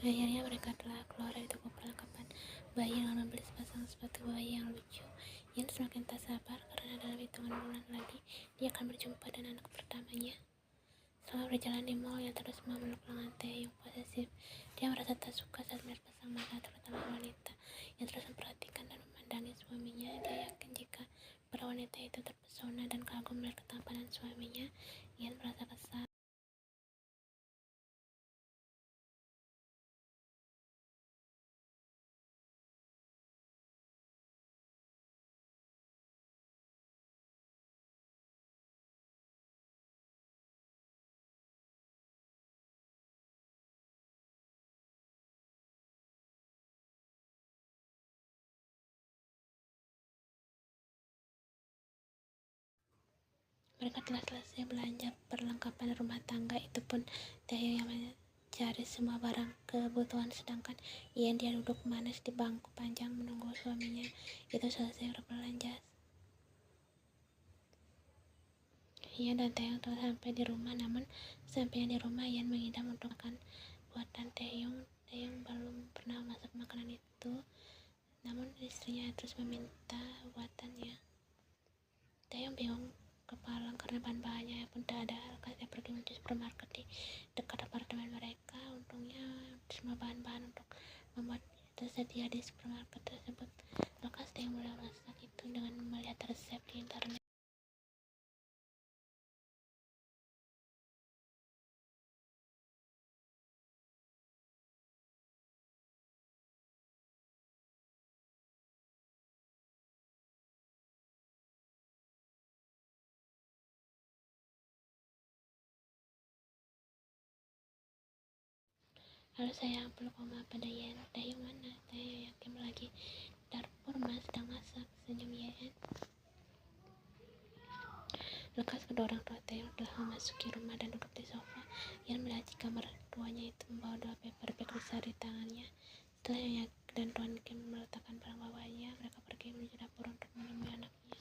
Akhirnya mereka telah keluar dari toko perlengkapan bayi dan membeli sepasang sepatu bayi yang lucu. Ian semakin tak sabar karena dalam hitungan bulan lagi dia akan berjumpa dengan anak pertamanya. Selama berjalan di mall, Ian terus memeluk lengan Taeyong posesif. Dia merasa tak suka saat melihat pasang mata, terutama wanita. Ian terus memperhatikan dan memandangi suaminya. Dia yakin jika para wanita itu terpesona dan kagum melihat ketampanan suaminya. Ian merasa kesal. Mereka telah selesai belanja perlengkapan rumah tangga. Itu pun Taeyong yang mencari semua barang kebutuhan, sedangkan Ian dia duduk manis di bangku panjang menunggu suaminya itu selesai berbelanja. Ian dan Taeyong telah sampai di rumah, namun sampainya di rumah Ian mengidam untuk makan buatan Taeyong. Taeyong belum pernah masak makanan itu, namun istrinya terus meminta buatannya. Taeyong bingung kepala karena bahan-bahannya pun tak ada. Lekas dia pergi menuju supermarket di dekat apartemen mereka. Untungnya semua bahan-bahan untuk membuat tersedia di supermarket tersebut. Lekas Taeyong mulai masak itu dengan melihat resep di internet. Lalu saya peluk Oma pada Yen. Taeyong mana? Taeyong yakin lagi dapur mas sedang masak, senyum Yen. Lekas kedua orang tua Taeyong telah memasuki rumah dan duduk di sofa. Yen melihat jika mertuanya itu membawa 2 paper bag besar di tangannya. Setelah Yen dan Tuan Kim meletakkan barang bawahnya, mereka pergi menuju dapur untuk menemui anaknya.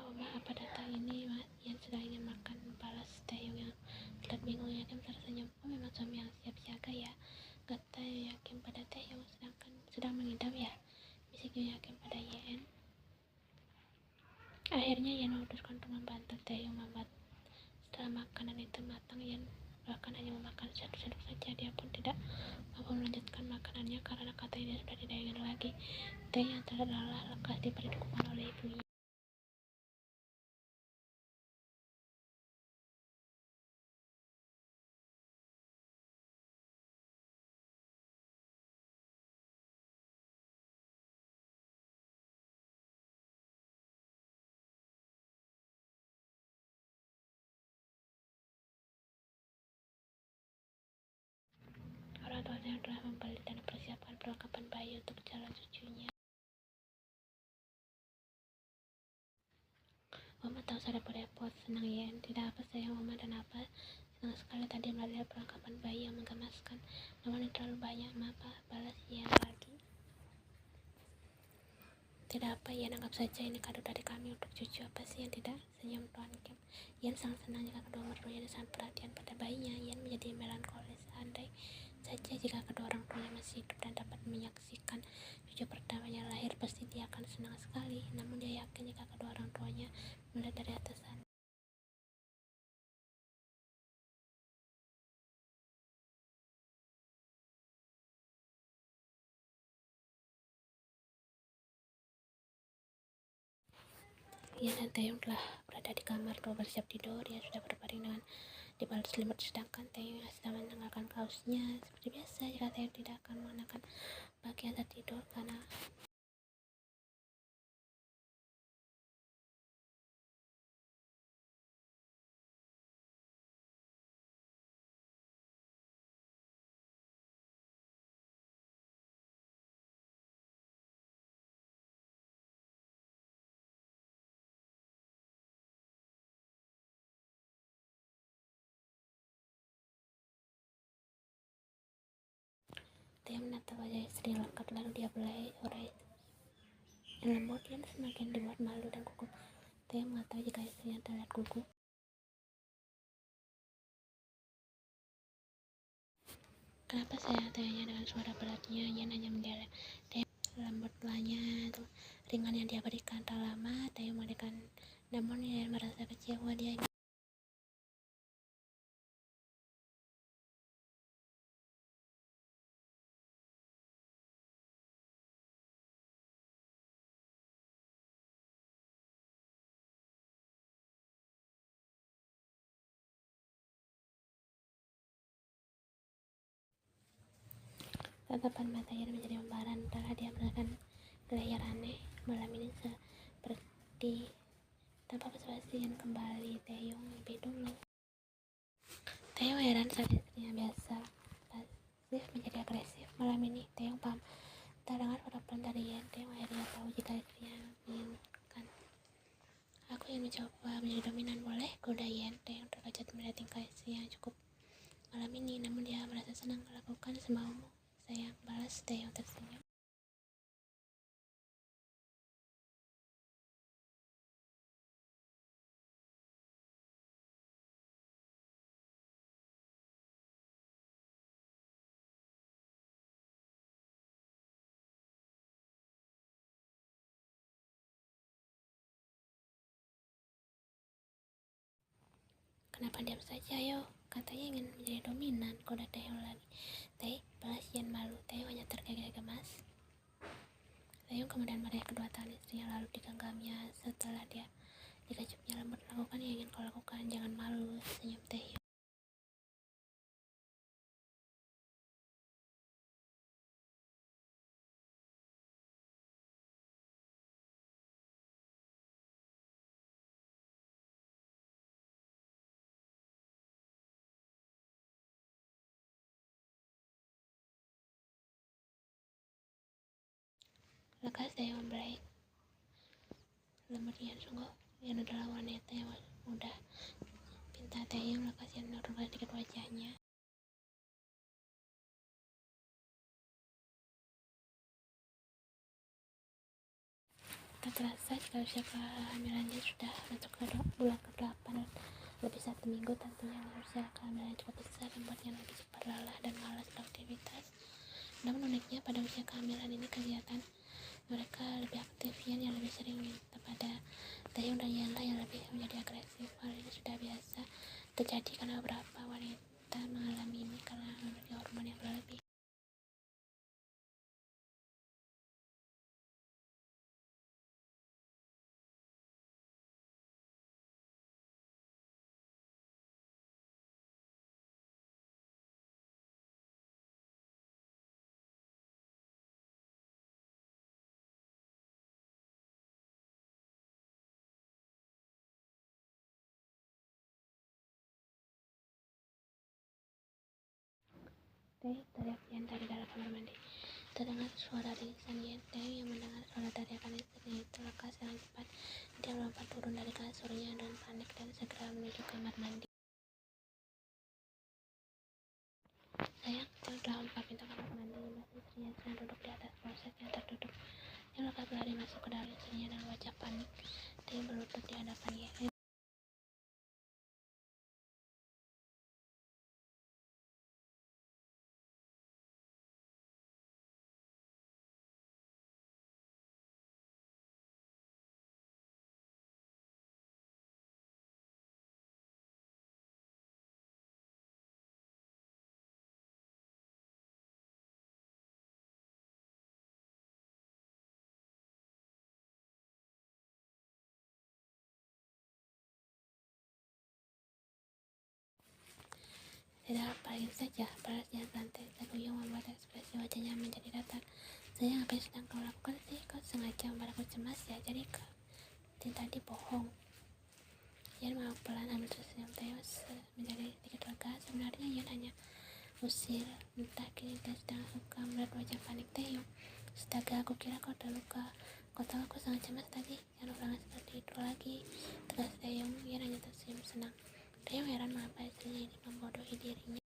Oh ma, apa data ini mas? Yen sedang ingin makan, balas Taeyong yang terlihat bingung. Yakin tersenyum. Oh memang suami yang siap siaga ya, kata Yakin pada Taeyong. Sedangkan sedang mengidam ya, bisik Yakin pada Yen. Akhirnya Yen memutuskan untuk membantu Taeyong membuat. Setelah makanan itu matang, Yen bahkan hanya memakan sendok saja. Dia pun tidak mampu melanjutkan makanannya karena katanya sudah tidak ingin lagi. Taeyong yang terlelah lekas diberi dukungan oleh ibunya. Orang tua Taeyong telah membeli dan mempersiapkan perlengkapan bayi untuk calon cucunya. Oma tahu saya repot-repot, senang Yen. Tidak apa sayang Oma, dan apa senang sekali tadi melihat perlengkapan bayi yang menggemaskan. Namun ini terlalu banyak, apa balas Yen lagi. Tidak apa, Yen, anggap saja ini kado dari kami untuk cucu. Apa sih yang tidak? Senyum Tuan Kim. Yen sangat senang jika kedua mertuanya sangat perhatian pada bayinya. Yen menjadi melankolis. Andai saja jika kedua orang tuanya masih hidup dan dapat menyaksikan cucu pertamanya lahir, pasti dia akan senang sekali. Namun dia yakin jika kedua orang tuanya melihat dari atas sana. Ian dan Taeyong telah berada di kamar, dua bersiap tidur. Ia sudah berbaring dengan di balik selimut, sedangkan Taeyong sedang menanggalkan kaosnya. Seperti biasa, jika Taeyong tidak akan mengenakan pakaian saat tidur karena Taeyong menatap wajah istri lengkap, lalu dia belai urai yang lembut. Yan semakin dibuat malu dan gugup. Taeyong mengetahui jika istrinya terlihat gugup. Kenapa saya tanya dengan suara beratnya. Yan hanya mengelak. Taeyong lembut belanya ringan yang dia berikan. Tak lama Taeyong memberikan, namun Yan merasa kecewa. Dia ingin tatapan mata Yan menjadi membara. Entahlah dia merasakan gelayar aneh malam ini seperti tanpa basa-basi. Yan kembali Taeyong lebih dulu. Taeyong heran saat istrinya biasa pasif menjadi agresif. Malam ini Taeyong paham. Tak dengar ucapan dari Yan, Taeyong akhirnya tahu jika istrinya menginginkan. Aku ingin mencoba menjadi dominan, boleh? Goda Yan. Taeyong terkejut melihat tingkah istrinya cukup malam ini, namun dia merasa senang. Lakukan semaumu, sayang, balas Taeyong tersenyum. Kenapa diam saja? Ayo, katanya ingin menjadi dominan, goda Taeyong lagi. Balas Yan malu. Taeyong hanya tergemas. Taeyong kemudian meraih kedua tangan istrinya lalu digenggamnya. Setelah dia dikecupnya lembut. Lakukan yang ingin kau lakukan, jangan malu, senyum Taeyong. Lekas Taeyong membelai lembut Yan. Sungguh Yan adalah wanita yang mudah, pinta Taeyong. Lekas Yan menurunkan sedikit wajahnya. Tak terasa jika usia kehamilannya sudah masuk ke bulan ke-8 lebih 1 minggu. Tentunya usia kehamilan cukup besar membuat Yan lebih cepat lelah dan malas beraktivitas. Namun uniknya pada usia kehamilan ini kegiatan mereka lebih aktif. Yan yang lebih sering minta pada Taeyong dan Yan lah yang lebih menjadi agresif. Hal ini sudah biasa terjadi karena beberapa wanita mengalami ini karena memiliki hormon yang berlebih. Taeyong teriak Yan dari dalam kamar mandi. Terdengar suara ringisan Yan. Taeyong yang mendengar suara teriakan istrinya itu lekas dengan cepat. Dia melompat turun dari kasurnya dengan panik dan segera menuju kamar mandi. Sayang, Taeyong telah membuka pintu kamar mandi. Melihat istrinya sedang duduk di atas kloset yang tertutup. Taeyong lekas berlari masuk ke dalam istrinya dengan wajah panik. Taeyong berlutut di hadapan Yan. Tidak apa, ingin saja, balas Yan santai. Takuyong membuat ekspresi wajahnya menjadi datar. Sayang, apa yang sedang kau lakukan sih? Kau sengaja membuat aku cemas ya? Jadi kau tadi bohong. Yan mau pelan ambil tersenyum. Taeyong menjadi sedikit lega. Sebenarnya Yan hanya usir. Entah kini dia sedang suka melihat wajah panik Taeyong. Astaga, aku kira kau terluka. Kau tahu aku sangat cemas tadi. Jangan ulangan seperti itu lagi, tegas Taeyong. Yan hanya tersenyum senang. Taeyong heran mengapa istrinya ini membodohi dirinya.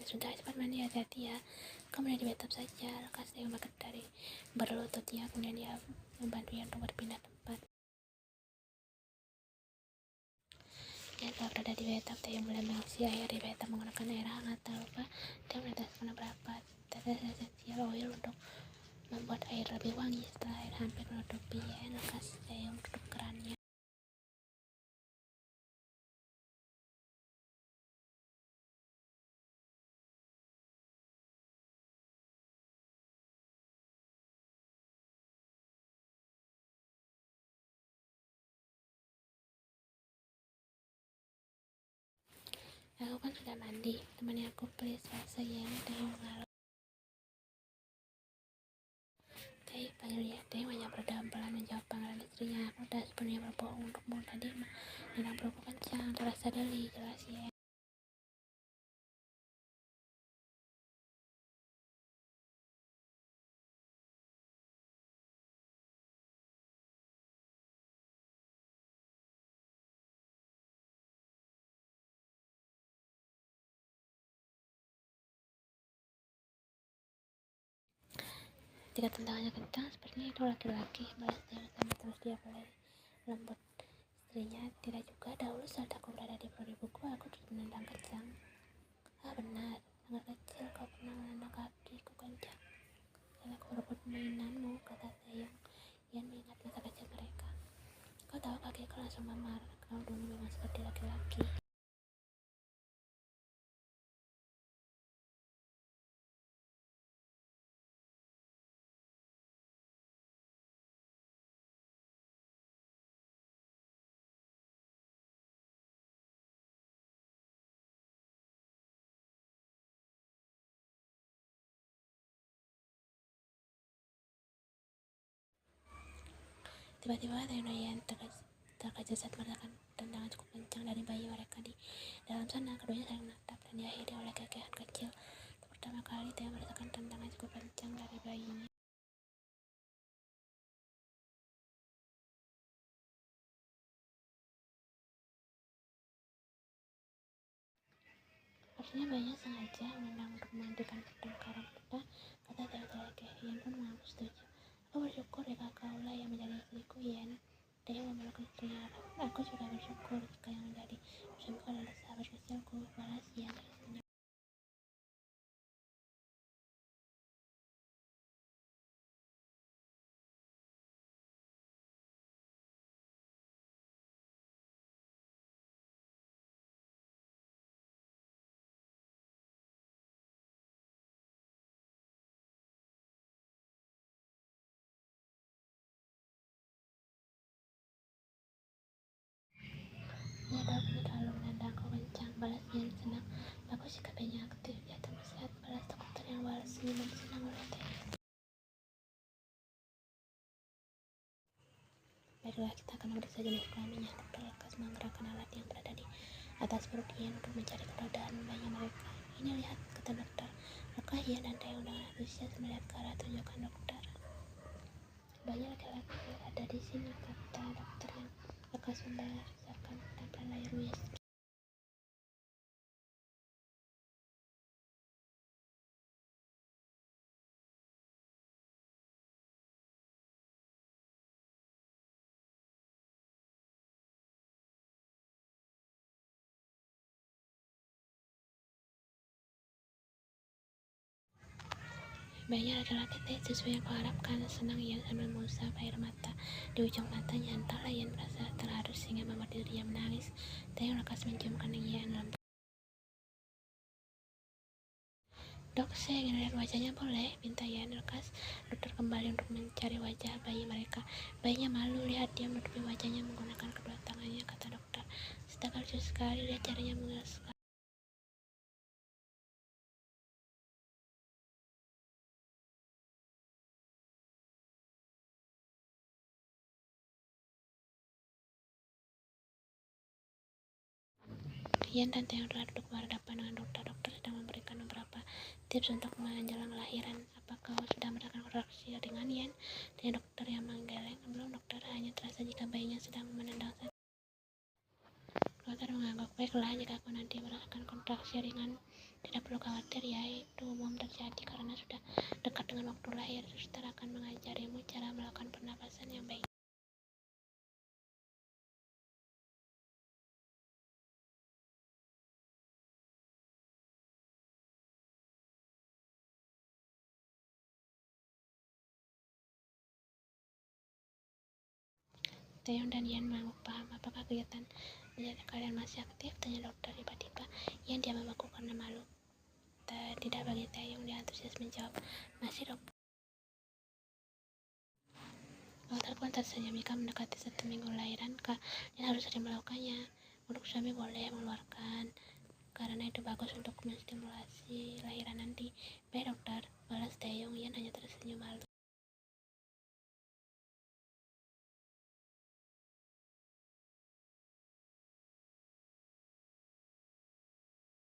sudah cepat mandi, hati-hati ya. Kemudian di bathtub saja, lekas Taeyong bangkit dari berlutut ya. Kemudian dia membantu Yan untuk berpindah tempat. Ya, setelah berada di bathtub, Taeyong mulai mengisi air di bathtub menggunakan air hangat. Tak lupa dia meneteskan beberapa tetes esensial oil untuk membuat air lebih wangi. Setelah air hampir menutupi Yan, lekas Taeyong tutup kerannya. Aku kan sudah mandi, temannya aku please rasa Yan. Taeyong lalu Taeyong hanya berdalam pelan menjawab panggilan istrinya. Aku tak sepenuhnya berbohong untukmu tadi, dan perutku kencang, terasa deli, jelas Yan. Ketika tendangannya kencang, sepertinya itu laki-laki, balas Taeyong sama terus dia mulai lembut. Istrinya, tidak juga, dahulu saat aku berada di prodi buku, aku terus menendang kencang. Ah benar, sangat kecil kau pernah menendang kakiku kencang. Dan aku berebut mainanmu, kata Taeyong. Yan mengingat masa kecil mereka. Kau tahu kakiku langsung memar, kau dulu memang seperti laki-laki. Tiba-tiba Taeyong dan Yan terkejut saat merasakan tendangan cukup kencang dari bayi mereka di dalam sana. Keduanya saling menatap dan diakhiri oleh kekehan kecil. Untuk pertama kali Taeyong merasakan tendangan cukup kencang dari bayinya. Sepertinya bayinya sengaja menendang untuk menghentikan pertengkaran kita, kata Taeyong terkekeh. Yan pun mengaku setuju. Aku bersyukur jika kaulah yang menjadi istriku, Yan. Taeyong memeluk istrinya. Aku juga bersyukur jika yang menjadi suamiku adalah sahabat kecilku, balas Yan dari senyum. Ya, aku terlalu menendangku kencang, balas Yan senang. Bagus jika bayinya aktif, dia tumbuh sehat, balas dokter yang balas senyuman senang oleh Taeyong. Baiklah, kita akan memeriksa jenis kelaminnya. Dokter lekas menggerakkan alat yang berada di atas perut Yan untuk mencari keberadaan bayi mereka. Ini lihat, kata dokter. Maka Yan dan Taeyong dengan antusias melihat ke arah tunjukan dokter. Bayi laki-laki ada di sini, kata dokter yang lekas membacakan tampilan layar USB. Bayinya laki-laki sesuai yang kau harapkan, senang Yan sambil mengusap air mata di ujung matanya. Entahlah, Yan merasa terharu sehingga membuat dirinya menangis. Taeyong lekas menciumkan Yan lembut. Dok, saya ingin lihat wajahnya, boleh? Minta Yan. Lekas dokter kembali untuk mencari wajah bayi mereka. Bayinya malu, lihat dia menutupi wajahnya menggunakan kedua tangannya, kata dokter. Astaga, lucu sekali, lihat caranya mengelus. Yan dan Taeyong telah duduk berhadapan dengan dokter. Dokter sedang memberikan beberapa tips untuk menjelang lahiran. Apa kau sudah merasakan kontraksi ringan, Yan? Tanya dokter yang menggeleng. Belum dokter, hanya terasa jika bayinya sedang menendang saja. Dokter mengangguk, baiklah, jika aku nanti merasakan kontraksi ringan, tidak perlu khawatir ya, itu umum terjadi karena sudah dekat dengan waktu lahir. Suster akan mengajarimu cara melakukan pernapasan yang baik. Taeyong dan Yan mengangguk paham. Apakah kegiatan kalian masih aktif? Tanya dokter tiba-tiba. Yan diam membungkuk karena malu. Tidak, bagi Taeyong. Dia antusias menjawab. Masih, dok. Dokter pun tersenyum. Jika mendekati 1 minggu lahiran, kalian harus sering melakukannya. Untuk suami boleh mengeluarkan karena itu bagus untuk menstimulasi lahiran nanti. Baik dokter, balas Taeyong. Yan hanya tersenyum malu.